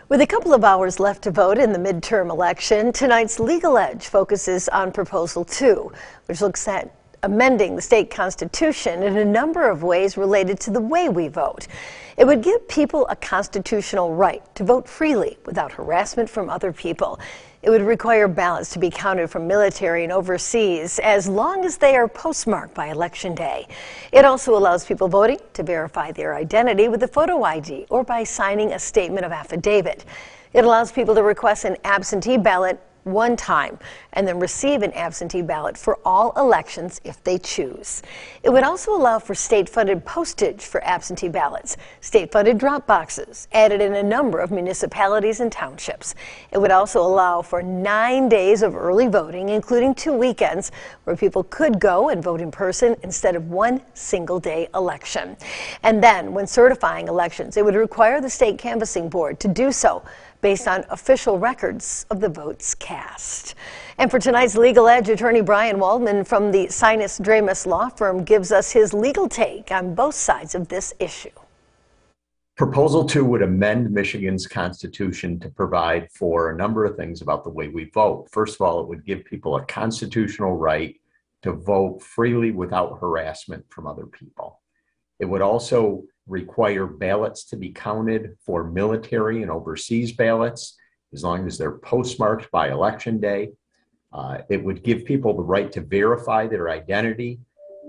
With a couple of hours left to vote in the midterm election, tonight's Legal Edge focuses on Proposal 2, which looks at amending the state constitution in a number of ways related to the way we vote. It would give people a constitutional right to vote freely without harassment from other people. It would require ballots to be counted from military and overseas as long as they are postmarked by Election Day. It also allows people voting to verify their identity with a photo ID or by signing a statement of affidavit. It allows people to request an absentee ballot one time and then receive an absentee ballot for all elections if they choose. It would also allow for state-funded postage for absentee ballots, state-funded drop boxes added in a number of municipalities and townships. It would also allow for 9 days of early voting, including 2 weekends where people could go and vote in person instead of one single-day election. And then, when certifying elections, it would require the state canvassing board to do so based on official records of the votes cast. And for tonight's Legal Edge, attorney Brian Waldman from the Sinus Dramus law firm gives us his legal take on both sides of this issue. Proposal 2 would amend Michigan's constitution to provide for a number of things about the way we vote. First of all, it would give people a constitutional right to vote freely without harassment from other people. It would also require ballots to be counted for military and overseas ballots as long as they're postmarked by Election Day. It would give people the right to verify their identity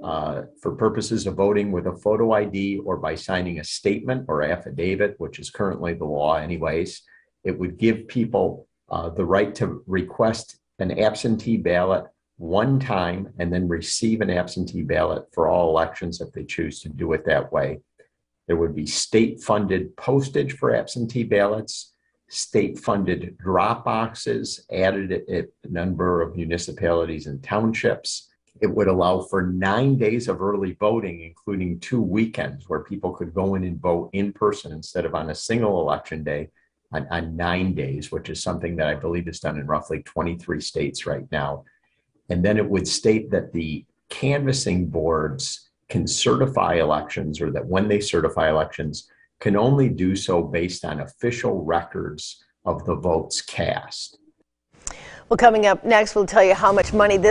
for purposes of voting with a photo ID or by signing a statement or affidavit, which is currently the law anyways. It would give people the right to request an absentee ballot one time and then receive an absentee ballot for all elections if they choose to do it that way. There would be state-funded postage for absentee ballots, state-funded drop boxes added at a number of municipalities and townships. It would allow for 9 days of early voting, including 2 weekends where people could go in and vote in person instead of on a single election day on 9 days, which is something that I believe is done in roughly 23 states right now. And then it would state that the canvassing boards can certify elections, or that when they certify elections, can only do so based on official records of the votes cast. Well, coming up next, we'll tell you how much money this